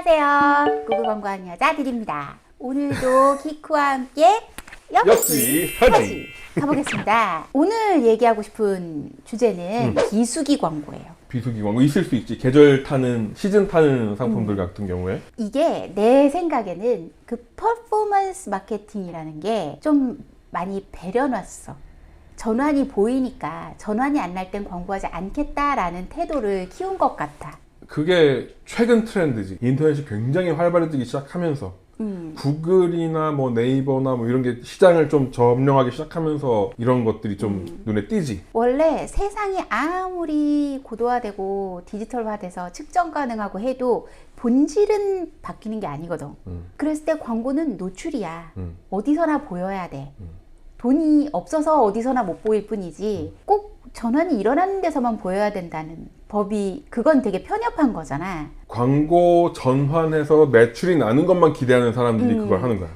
안녕하세요. 구글 광고하는 여자들입니다. 오늘도 기쿠와 함께 역시 하지 가보겠습니다. 오늘 얘기하고 싶은 주제는 비수기 광고예요. 비수기 광고 있을 수 있지. 계절 타는, 시즌 타는 상품들 같은 경우에. 이게 내 생각에는 그 퍼포먼스 마케팅이라는 게 좀 많이 배려놨어. 전환이 보이니까 전환이 안 날 땐 광고하지 않겠다라는 태도를 키운 것 같아. 그게 최근 트렌드지. 인터넷이 굉장히 활발해지기 시작하면서 구글이나 뭐 네이버나 뭐 이런 게 시장을 좀 점령하기 시작하면서 이런 것들이 좀 눈에 띄지. 원래 세상이 아무리 고도화되고 디지털화돼서 측정 가능하고 해도 본질은 바뀌는 게 아니거든. 그랬을 때 광고는 노출이야. 어디서나 보여야 돼. 돈이 없어서 어디서나 못 보일 뿐이지 꼭 전환이 일어나는 데서만 보여야 된다는 법이, 그건 되게 편협한 거잖아. 광고 전환해서 매출이 나는 것만 기대하는 사람들이 그걸 하는 거야.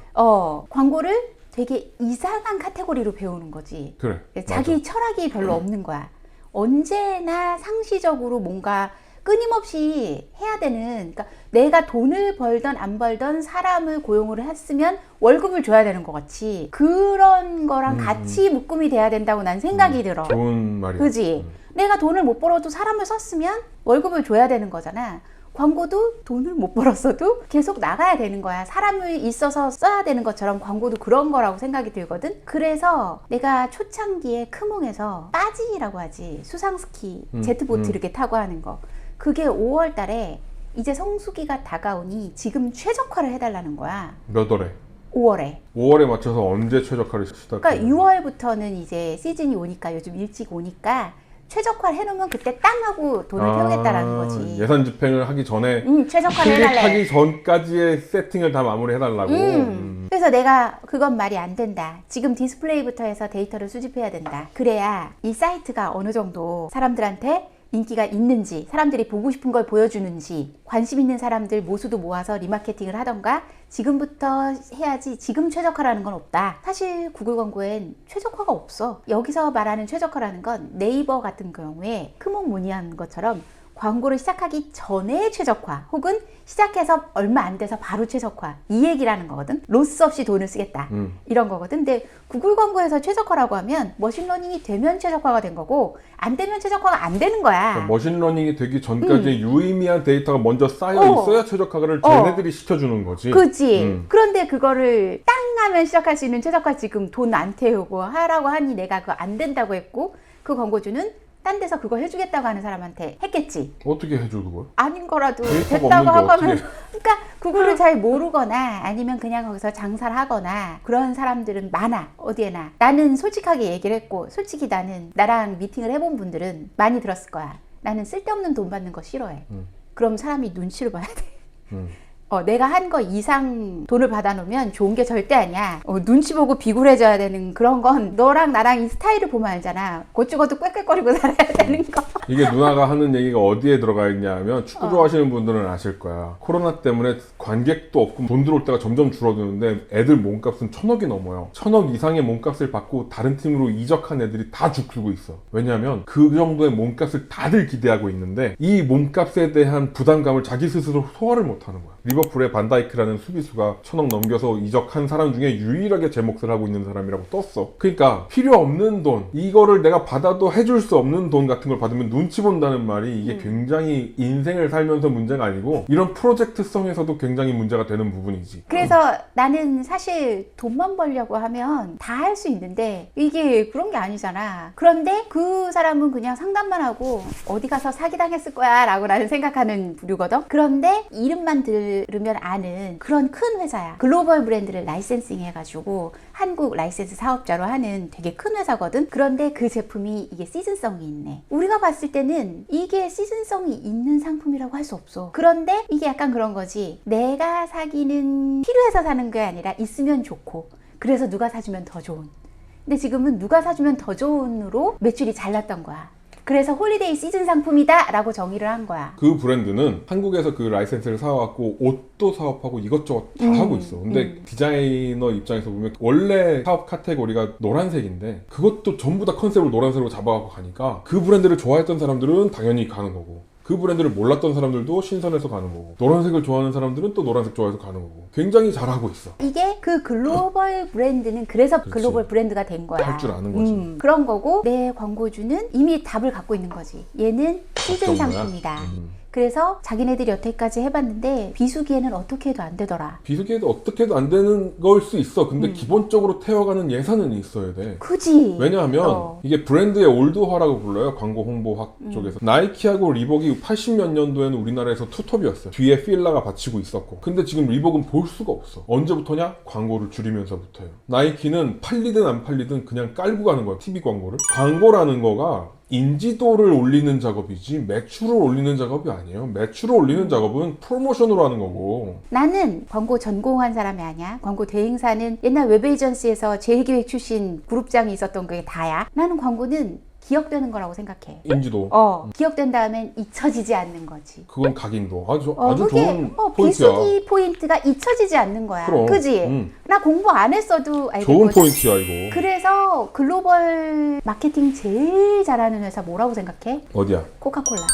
광고를 되게 이상한 카테고리로 배우는 거지. 그래, 자기 맞아. 철학이 별로 없는 거야. 언제나 상시적으로 뭔가 끊임없이 해야 되는, 그러니까 내가 돈을 벌던 안 벌던 사람을 고용을 했으면 월급을 줘야 되는 것 같이 그런 거랑 같이 묶음이 돼야 된다고 난 생각이 들어. 좋은 말이야. 그지? 내가 돈을 못 벌어도 사람을 썼으면 월급을 줘야 되는 거잖아. 광고도 돈을 못 벌었어도 계속 나가야 되는 거야. 사람을 있어서 써야 되는 것처럼 광고도 그런 거라고 생각이 들거든. 그래서 내가 초창기에 크몽에서 빠지라고 하지, 수상스키 제트보트 이렇게 타고 하는 거, 그게 5월 달에 이제 성수기가 다가오니 지금 최적화를 해달라는 거야. 몇 월에? 5월에. 5월에 맞춰서 언제 최적화를 시작해? 그러니까 6월부터는 이제 시즌이 오니까, 요즘 일찍 오니까 최적화를 해놓으면 그때 땅 하고 돈을 태우겠다라는 거지. 예산 집행을 하기 전에 최적화를 해달래. 클릭하기 전까지의 세팅을 다 마무리해달라고. 그래서 내가 그건 말이 안 된다. 지금 디스플레이부터 해서 데이터를 수집해야 된다. 그래야 이 사이트가 어느 정도 사람들한테 인기가 있는지, 사람들이 보고 싶은 걸 보여주는지, 관심 있는 사람들 모수도 모아서 리마케팅을 하던가 지금부터 해야지. 지금 최적화라는 건 없다. 사실 구글 광고엔 최적화가 없어. 여기서 말하는 최적화라는 건 네이버 같은 경우에 크몽 문의한 것처럼 광고를 시작하기 전에 최적화, 혹은 시작해서 얼마 안 돼서 바로 최적화, 이 얘기라는 거거든. 로스 없이 돈을 쓰겠다, 이런 거거든. 근데 구글 광고에서 최적화라고 하면 머신러닝이 되면 최적화가 된 거고, 안 되면 최적화가 안 되는 거야. 그러니까 머신러닝이 되기 전까지 유의미한 데이터가 먼저 쌓여 있어야 최적화를 쟤네들이 시켜주는 거지. 그치. 그런데 그거를 땅 하면 시작할 수 있는 최적화 지금 돈 안 태우고 하라고 하니 내가 그거 안 된다고 했고, 그 광고주는 딴 데서 그거 해주겠다고 하는 사람한테 했겠지. 어떻게 해줘 그걸? 아닌 거라도 데이터가 됐다고 없는데 하면 어떻게. 그러니까 구글을 잘 모르거나 아니면 그냥 거기서 장사를 하거나 그런 사람들은 많아, 어디에나. 나는 솔직하게 얘기를 했고, 솔직히 나는 나랑 미팅을 해본 분들은 많이 들었을 거야. 나는 쓸데없는 돈 받는 거 싫어해. 그럼 사람이 눈치를 봐야 돼. 내가 한 거 이상 돈을 받아놓으면 좋은 게 절대 아니야. 눈치 보고 비굴해져야 되는 그런 건 너랑 나랑 이 스타일을 보면 알잖아. 곧 죽어도 꽥꽥거리고 살아야 되는 거. 이게 누나가 하는 얘기가 어디에 들어가 있냐 하면, 축구 좋아하시는 분들은 아실 거야. 코로나 때문에 관객도 없고 돈 들어올 때가 점점 줄어드는데 애들 몸값은 1,000억이 넘어요. 1,000억 이상의 몸값을 받고 다른 팀으로 이적한 애들이 다 죽고 있어. 왜냐하면 그 정도의 몸값을 다들 기대하고 있는데 이 몸값에 대한 부담감을 자기 스스로 소화를 못하는 거야. 리버풀의 반다이크라는 수비수가 1,000억 넘겨서 이적한 사람 중에 유일하게 제 몫을 하고 있는 사람이라고 떴어. 그러니까 필요 없는 돈, 이거를 내가 받아도 해줄 수 없는 돈 같은 걸 받으면 눈치 본다는 말이, 이게 굉장히 인생을 살면서 문제가 아니고 이런 프로젝트성에서도 굉장히 문제가 되는 부분이지. 그래서 나는 사실 돈만 벌려고 하면 다 할 수 있는데 이게 그런 게 아니잖아. 그런데 그 사람은 그냥 상담만 하고 어디 가서 사기당했을 거야 라고 나는 생각하는 부류거든. 그런데 이름만 들으면 아는 그런 큰 회사야. 글로벌 브랜드를 라이센싱 해가지고 한국 라이센스 사업자로 하는 되게 큰 회사거든. 그런데 그 제품이 이게 시즌성이 있네. 우리가 봤을 때는 이게 시즌성이 있는 상품이라고 할 수 없어. 그런데 이게 약간 그런 거지. 내가 사기는 필요해서 사는 게 아니라 있으면 좋고, 그래서 누가 사주면 더 좋은. 근데 지금은 누가 사주면 더 좋은으로 매출이 잘 났던 거야. 그래서 홀리데이 시즌 상품이다 라고 정의를 한 거야. 그 브랜드는 한국에서 그 라이센스를 사와갖고 옷도 사업하고 이것저것 다 하고 있어. 근데 디자이너 입장에서 보면 원래 사업 카테고리가 노란색인데 그것도 전부 다 컨셉을 노란색으로 잡아갖고 가니까 그 브랜드를 좋아했던 사람들은 당연히 가는 거고, 그 브랜드를 몰랐던 사람들도 신선해서 가는 거고 노란색을 좋아하는 사람들은 또 노란색 좋아해서 가는 거고 굉장히 잘하고 있어. 이게 그 글로벌 브랜드는 그래서 그치. 글로벌 브랜드가 된 거야. 할 줄 아는 거지. 그런 거고 내 광고주는 이미 답을 갖고 있는 거지. 얘는 시즌 어떤 거야? 상품이다. 그래서 자기네들이 여태까지 해봤는데 비수기에는 어떻게 해도 안 되더라. 비수기에도 어떻게 해도 안 되는 걸 수 있어. 근데 기본적으로 태워가는 예산은 있어야 돼. 그지? 왜냐하면 이게 브랜드의 올드화라고 불러요. 광고 홍보학 쪽에서. 나이키하고 리복이 80몇 년도에는 우리나라에서 투톱이었어요. 뒤에 필라가 받치고 있었고. 근데 지금 리복은 볼 수가 없어. 언제부터냐? 광고를 줄이면서부터요. 나이키는 팔리든 안 팔리든 그냥 깔고 가는 거야. TV 광고를. 광고라는 거가 인지도를 올리는 작업이지 매출을 올리는 작업이 아니에요. 매출을 올리는 작업은 프로모션으로 하는 거고. 나는 광고 전공한 사람이 아니야. 광고 대행사는 옛날 웹에이전시에서 제일기획 출신 그룹장이 있었던 게 다야. 나는 광고는 기억되는 거라고 생각해. 인지도. 기억된 다음엔 잊혀지지 않는 거지. 그건 각인도. 아주 그게, 좋은 포인트야. 비수기 포인트가 잊혀지지 않는 거야. 그럼. 그지? 나 공부 안 했어도 알고 좋은 있거든. 포인트야 이거. 그래서 글로벌 마케팅 제일 잘하는 회사 뭐라고 생각해? 어디야? 코카콜라.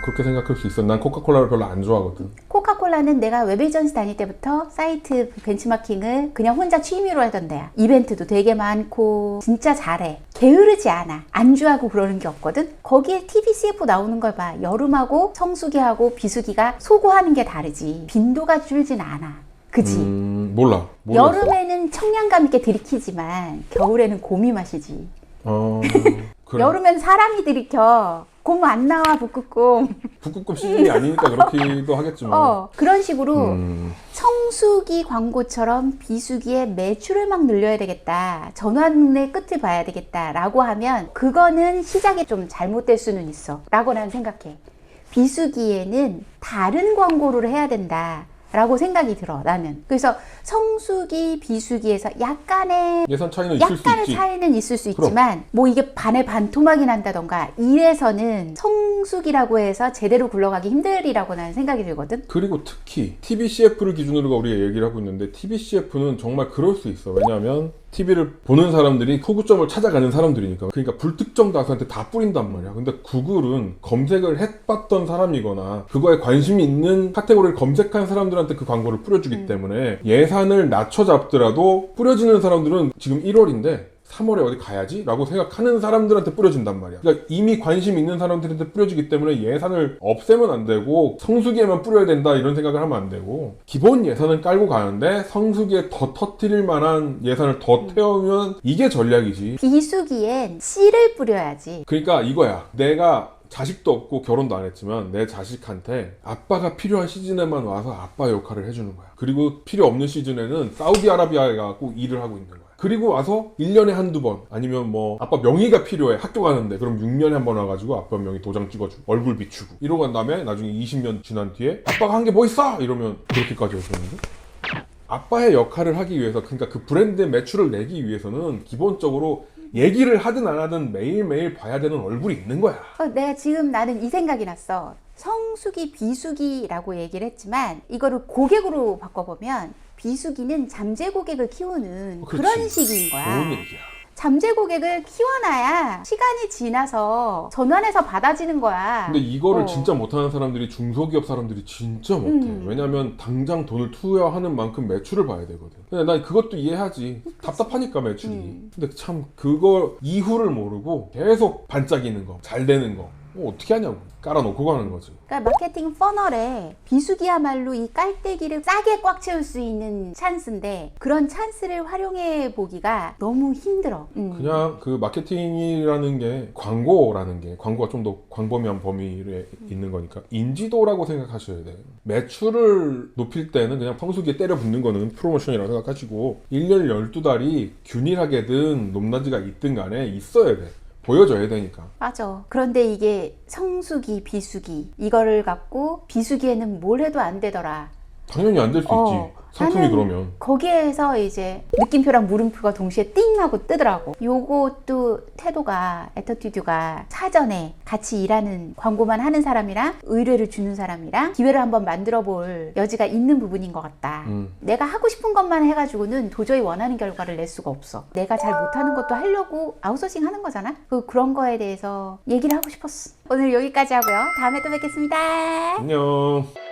그렇게 생각할 수 있어. 난 코카콜라를 별로 안 좋아하거든. 코카콜라는 내가 웹에이전시 다닐 때부터 사이트 벤치마킹을 그냥 혼자 취미로 하던 데야. 이벤트도 되게 많고 진짜 잘해. 게으르지 않아. 안주하고 그러는 게 없거든. 거기에 TVCF 나오는 걸 봐. 여름하고 성수기하고 비수기가 소구하는 게 다르지. 빈도가 줄진 않아. 그치? 몰라. 여름에는 청량감 있게 들이키지만 겨울에는 곰이 마시지. 그래. 여름엔 사람이 들이켜. 곰 안 나와 북극곰. 북극곰 시즌이 아니니까 그렇기도 하겠지만. 그런 식으로 성수기 광고처럼 비수기에 매출을 막 늘려야 되겠다. 전환의 끝을 봐야 되겠다. 라고 하면 그거는 시작이 좀 잘못될 수는 있어. 라고 난 생각해. 비수기에는 다른 광고를 해야 된다. 라고 생각이 들어 나는. 그래서 성수기 비수기에서 약간의 예산 차이는 있을 수 있지. 차이는 있을 수 있지만 뭐 이게 반에 반토막이 난다던가 이래서는 성수기라고 해서 제대로 굴러가기 힘들이라고 나는 생각이 들거든. 그리고 특히 TVCF를 기준으로 우리가 얘기를 하고 있는데 TVCF는 정말 그럴 수 있어. 왜냐하면 TV를 보는 사람들이 소구점을 찾아가는 사람들이니까. 그러니까 불특정 다수한테 다 뿌린단 말이야. 근데 구글은 검색을 해봤던 사람이거나 그거에 관심이 있는 카테고리를 검색한 사람들한테 그 광고를 뿌려주기 때문에 예산을 낮춰 잡더라도 뿌려지는 사람들은 지금 1월인데 3월에 어디 가야지? 라고 생각하는 사람들한테 뿌려진단 말이야. 그러니까 이미 관심 있는 사람들한테 뿌려지기 때문에 예산을 없애면 안 되고 성수기에만 뿌려야 된다 이런 생각을 하면 안 되고 기본 예산을 깔고 가는데 성수기에 더 터뜨릴 만한 예산을 더 태우면 이게 전략이지. 비수기엔 씨를 뿌려야지. 그러니까 이거야. 내가 자식도 없고 결혼도 안 했지만 내 자식한테 아빠가 필요한 시즌에만 와서 아빠 역할을 해주는 거야. 그리고 필요 없는 시즌에는 사우디아라비아에 가고 일을 하고 있는 거야. 그리고 와서 1년에 한두 번 아니면 뭐 아빠 명의가 필요해 학교 가는데 그럼 6년에 한 번 와가지고 아빠 명의 도장 찍어주고 얼굴 비추고 이러고 간 다음에 나중에 20년 지난 뒤에 아빠가 한 게 뭐 있어? 이러면 그렇게까지 해주는데 아빠의 역할을 하기 위해서 그러니까 그 브랜드의 매출을 내기 위해서는 기본적으로 얘기를 하든 안 하든 매일매일 봐야 되는 얼굴이 있는 거야. 내가 지금 나는 이 생각이 났어. 성수기, 비수기라고 얘기를 했지만 이거를 고객으로 바꿔보면 비수기는 잠재 고객을 키우는 그런 시기인 거야. 좋은 얘기야. 잠재 고객을 키워놔야 시간이 지나서 전환해서 받아지는 거야. 근데 이거를 진짜 못하는 사람들이 중소기업 사람들이 진짜 못해. 왜냐면 당장 돈을 투여하는 만큼 매출을 봐야 되거든. 근데 난 그것도 이해하지. 답답하니까 매출이. 근데 참 그거 이후를 모르고 계속 반짝이는 거, 잘 되는 거 어떻게 하냐고. 깔아놓고 가는 거지. 그러니까 마케팅 퍼널에 비수기야말로 이 깔때기를 싸게 꽉 채울 수 있는 찬스인데 그런 찬스를 활용해 보기가 너무 힘들어. 그냥 그 마케팅이라는 게 광고라는 게 광고가 좀 더 광범위한 범위에 있는 거니까 인지도라고 생각하셔야 돼요. 매출을 높일 때는 그냥 성수기에 때려 붙는 거는 프로모션이라고 생각하시고 1년 12달이 균일하게든 높낮이가 있든 간에 있어야 돼. 보여줘야 되니까. 맞아. 그런데 이게 성수기, 비수기 이거를 갖고 비수기에는 뭘 해도 안 되더라 당연히 안 될 수 있지. 상품이 나는 그러면. 거기에서 이제 느낌표랑 물음표가 동시에 띵 하고 뜨더라고. 요것도 태도가, 애터튜드가 사전에 같이 일하는 광고만 하는 사람이랑 의뢰를 주는 사람이랑 기회를 한번 만들어 볼 여지가 있는 부분인 것 같다. 내가 하고 싶은 것만 해가지고는 도저히 원하는 결과를 낼 수가 없어. 내가 잘 못하는 것도 하려고 아웃소싱 하는 거잖아. 그런 거에 대해서 얘기를 하고 싶었어. 오늘 여기까지 하고요. 다음에 또 뵙겠습니다. 안녕.